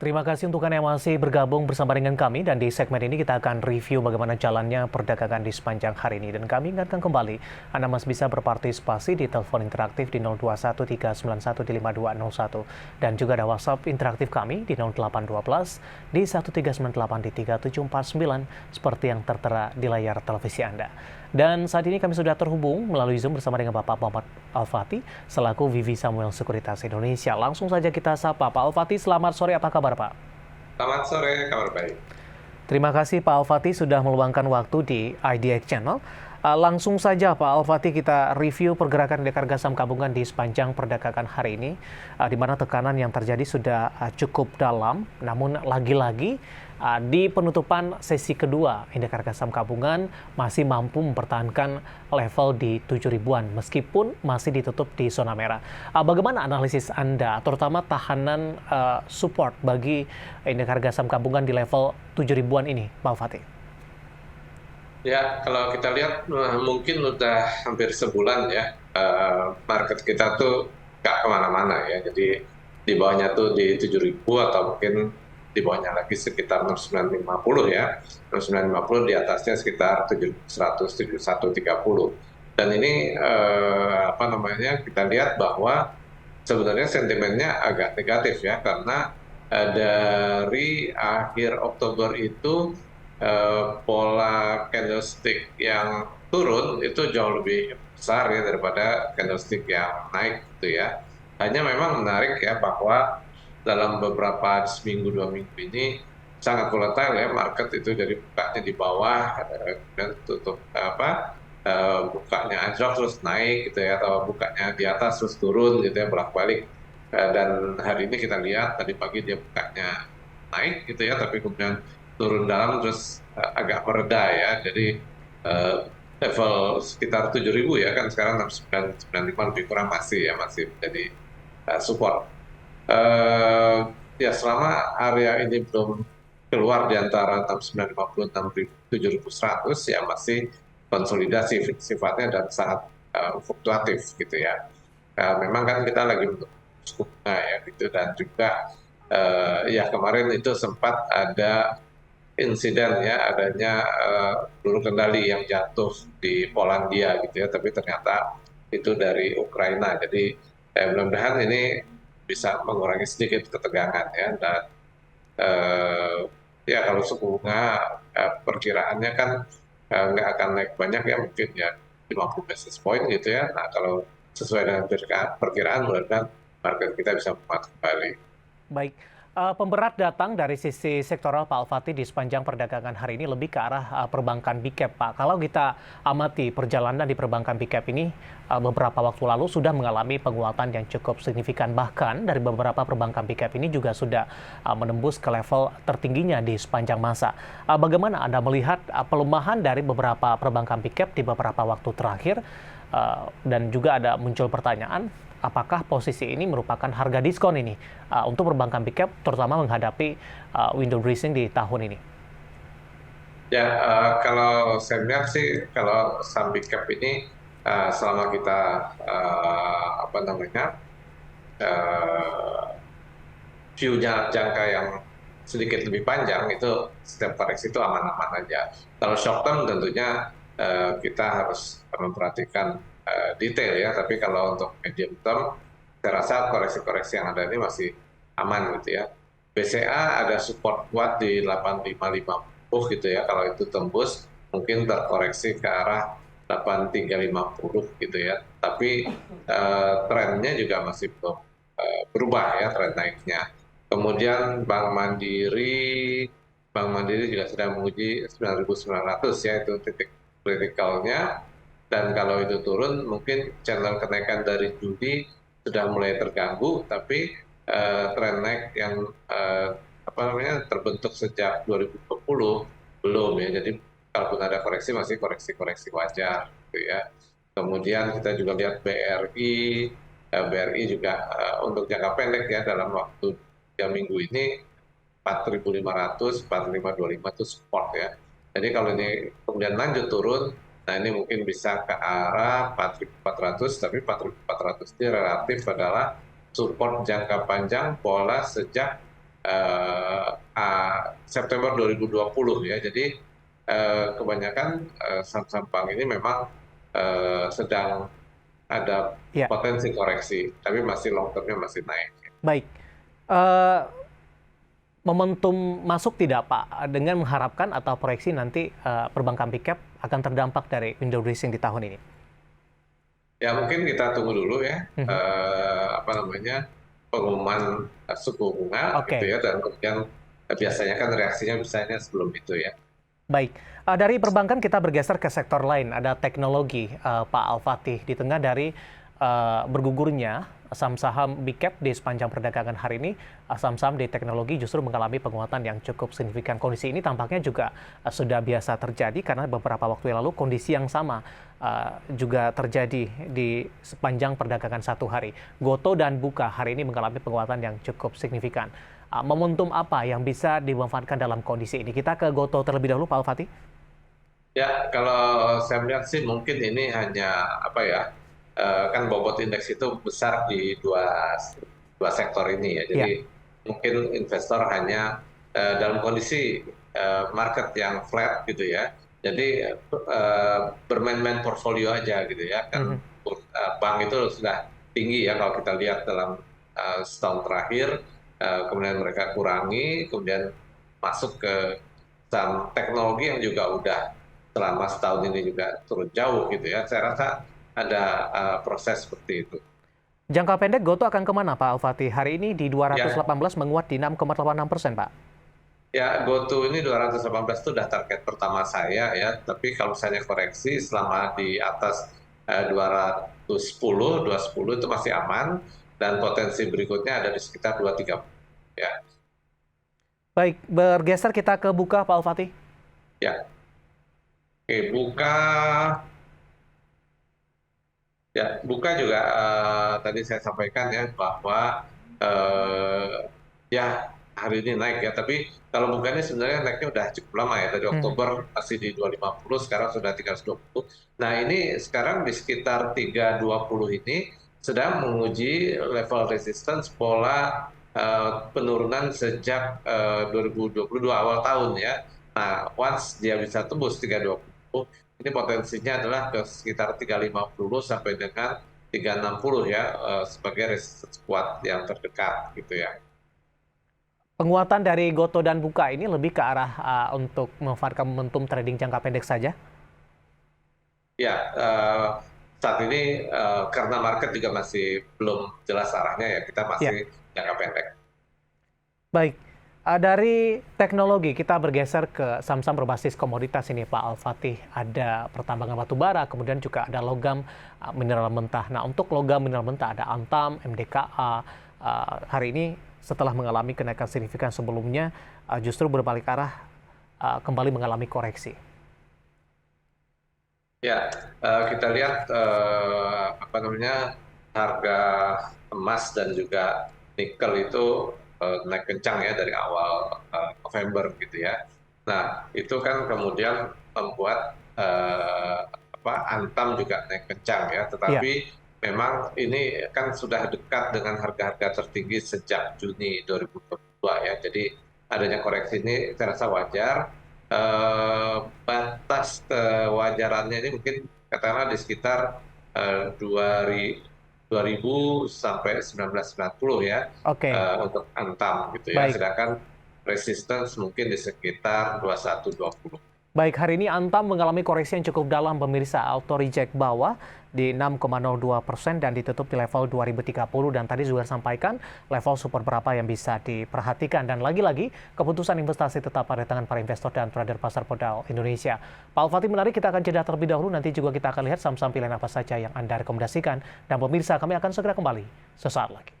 Terima kasih untuk Anda yang masih bergabung bersama dengan kami dan di segmen ini kita akan review bagaimana jalannya perdagangan di sepanjang hari ini. Dan kami ingatkan kembali, Anda masih bisa berpartisipasi di telepon interaktif di 021391 dan juga ada WhatsApp interaktif kami di 0812 di 1398 di 3749 seperti yang tertera di layar televisi Anda. Dan saat ini kami sudah terhubung melalui Zoom bersama dengan Bapak Muhammad Al-Fatih selaku VV Samuel Sekuritas Indonesia. Langsung saja kita sapa Pak Al-Fatih, selamat sore, apa kabar Pak? Selamat sore, kabar baik. Terima kasih Pak Al-Fatih sudah meluangkan waktu di IDX Channel. Langsung saja Pak Al-Fatih kita review pergerakan indeks harga saham gabungan di sepanjang perdagangan hari ini, di mana tekanan yang terjadi sudah cukup dalam, namun lagi-lagi di penutupan sesi kedua indeks harga saham gabungan masih mampu mempertahankan level di 7.000-an meskipun masih ditutup di zona merah. Bagaimana analisis Anda, terutama tahanan support bagi indeks harga saham gabungan di level 7.000-an ini, Pak Al-Fatih? Ya, kalau kita lihat mungkin udah hampir sebulan ya, market kita tuh nggak kemana-mana ya. Jadi di bawahnya tuh di 7.000 atau mungkin di bawahnya lagi sekitar 6950 ya. 6950 di atasnya sekitar 7100, 7130. Dan ini kita lihat bahwa sebenarnya sentimennya agak negatif ya, karena dari akhir Oktober itu pola candlestick yang turun itu jauh lebih besar ya daripada candlestick yang naik gitu ya. Hanya memang menarik ya bahwa dalam beberapa seminggu 2 minggu ini sangat volatile ya market itu, jadi bukanya di bawah dan tutup bukanya anjlok terus naik gitu ya, atau bukanya di atas terus turun gitu ya, bolak-balik. Dan hari ini kita lihat tadi pagi dia bukanya naik gitu ya, tapi kemudian turun dalam terus agak mereda ya. Jadi level sekitar 7.000 ya, kan sekarang 6995 lebih kurang masih menjadi support. Ya selama area ini belum keluar di antara 6950 7.100 ya masih konsolidasi sifatnya dan sangat fluktuatif gitu ya. Memang kan kita lagi untuk suku bunga ya gitu, dan juga ya kemarin itu sempat ada insiden ya, adanya peluru kendali yang jatuh di Polandia gitu ya, tapi ternyata itu dari Ukraina. Jadi mudah-mudahan ini bisa mengurangi sedikit ketegangan ya. Dan ya kalau suku bunga perkiraannya kan nggak akan naik banyak ya, mungkin ya 50 basis point gitu ya. Nah kalau sesuai dengan perkiraan, mudah-mudahan market kita bisa menguat kembali. Baik, pemberat datang dari sisi sektoral Pak Al-Fatih di sepanjang perdagangan hari ini lebih ke arah perbankan big cap, Pak. Kalau kita amati perjalanan di perbankan big cap ini, beberapa waktu lalu sudah mengalami penguatan yang cukup signifikan. Bahkan dari beberapa perbankan big cap ini juga sudah menembus ke level tertingginya di sepanjang masa. Bagaimana Anda melihat pelemahan dari beberapa perbankan big cap di beberapa waktu terakhir? Dan juga ada muncul pertanyaan, apakah posisi ini merupakan harga diskon ini untuk perbankan big cap, terutama menghadapi window dressing di tahun ini? Ya, kalau saya melihat sih, kalau saham big cap ini selama kita view-nya jangka yang sedikit lebih panjang, itu setiap koreksi itu aman-aman aja. Kalau short term tentunya kita harus memperhatikan detail ya, tapi kalau untuk medium term, saya rasa koreksi-koreksi yang ada ini masih aman gitu ya. BCA ada support kuat di 8550 gitu ya, kalau itu tembus mungkin terkoreksi ke arah 8350 gitu ya. Tapi trennya juga masih belum berubah ya, tren naiknya. Kemudian Bank Mandiri juga sedang menguji 9.900 ya, itu titik kritikalnya. Dan kalau itu turun, mungkin channel kenaikan dari Juli sudah mulai terganggu, tapi tren naik yang terbentuk sejak 2020 belum ya. Jadi kalaupun ada koreksi, masih koreksi-koreksi wajar gitu ya. Kemudian kita juga lihat BRI juga untuk jangka pendek ya, dalam waktu 3 minggu ini 4.500, 4.525 itu support ya. Jadi kalau ini kemudian lanjut turun, nah ini mungkin bisa ke arah 4.400, tapi 4.400 ini relatif adalah support jangka panjang pola sejak eh, September 2020 ya. Jadi kebanyakan saham-saham bank ini memang sedang ada Ya, potensi koreksi, tapi masih long term-nya masih naik. baik. Eh, Momentum masuk tidak Pak dengan mengharapkan atau proyeksi nanti perbankan big cap akan terdampak dari window dressing di tahun ini? Ya mungkin kita tunggu dulu ya, Mhm. apa namanya, pengumuman suku bunga gitu Oke, ya, dan kemudian biasanya kan reaksinya misalnya sebelum itu ya. baik. Dari perbankan kita bergeser ke sektor lain, ada teknologi, Pak Al-Fatih. Di tengah dari bergugurnya saham-saham big cap di sepanjang perdagangan hari ini, saham-saham di teknologi justru mengalami penguatan yang cukup signifikan. Kondisi ini tampaknya juga sudah biasa terjadi karena beberapa waktu yang lalu kondisi yang sama juga terjadi di sepanjang perdagangan satu hari. Goto dan Buka hari ini mengalami penguatan yang cukup signifikan. Momentum apa yang bisa dimanfaatkan dalam kondisi ini? Kita ke Goto terlebih dahulu, Pak Al-Fatih. Ya, kalau saya melihat sih mungkin ini hanya apa ya, kan bobot indeks itu besar di dua sektor ini ya. Ya. Jadi mungkin investor hanya dalam kondisi market yang flat gitu ya. Jadi bermain-main portfolio aja gitu ya. Kan Mhm. bank itu sudah tinggi ya kalau kita lihat dalam setahun terakhir. Kemudian mereka kurangi, kemudian masuk ke saham teknologi yang juga udah selama setahun ini juga turun jauh gitu ya. Saya rasa ada proses seperti itu. Jangka pendek Goto akan kemana Pak Al-Fatih? Hari ini di Ya, 218 menguat di 6,86%, Pak. ya GoTo ini 218 itu udah target pertama saya ya. Tapi kalau misalnya koreksi selama di atas 210 itu masih aman dan potensi berikutnya ada di sekitar 230 ya. Baik, bergeser kita ke Buka, Pak Al-Fatih. Ya, oke, buka. Ya, buka juga tadi saya sampaikan ya bahwa ya hari ini naik ya, tapi kalau buka ini sebenarnya naiknya udah cukup lama ya. Dari Mhm. Oktober masih di 250, sekarang sudah 320. Nah, ini sekarang di sekitar 320 ini sedang menguji level resistance pola penurunan sejak 2022 awal tahun ya. Nah, once dia bisa tembus 320, ini potensinya adalah ke sekitar 350 sampai dengan 360 ya, sebagai resistance kuat yang terdekat gitu ya. Penguatan dari Goto dan Buka ini lebih ke arah untuk memanfaatkan momentum trading jangka pendek saja? Ya, saat ini karena market juga masih belum jelas arahnya ya, kita Ya. masih jangka pendek. Baik, dari teknologi kita bergeser ke saham-saham berbasis komoditas ini Pak Al-Fatih. Ada pertambangan batu bara, kemudian juga ada logam mineral mentah. Nah, untuk logam mineral mentah ada Antam, MDKA. Hari ini setelah mengalami kenaikan signifikan sebelumnya, justru berbalik arah kembali mengalami koreksi. Ya, kita lihat apa namanya, harga emas dan juga nikel itu naik kencang ya dari awal November gitu ya. Nah, itu kan kemudian membuat apa, Antam juga naik kencang ya. Iya. Tetapi memang ini kan sudah dekat dengan harga-harga tertinggi sejak Juni 2022 ya. Jadi adanya koreksi ini saya rasa wajar. Batas kewajarannya ini mungkin katakanlah di sekitar 2000 sampai 1990 ya, Oke, untuk Antam gitu ya. baik. Sedangkan resistance mungkin di sekitar 2120. Baik, hari ini Antam mengalami koreksi yang cukup dalam pemirsa, auto reject bawah di 6,02% dan ditutup di level 2030 dan tadi juga sampaikan level support berapa yang bisa diperhatikan dan lagi-lagi keputusan investasi tetap pada tangan para investor dan trader pasar modal Indonesia. Pak Al-Fatih, menarik, kita akan jeda terlebih dahulu, nanti juga kita akan lihat saham-saham pilihan apa saja yang Anda rekomendasikan dan pemirsa kami akan segera kembali sesaat lagi.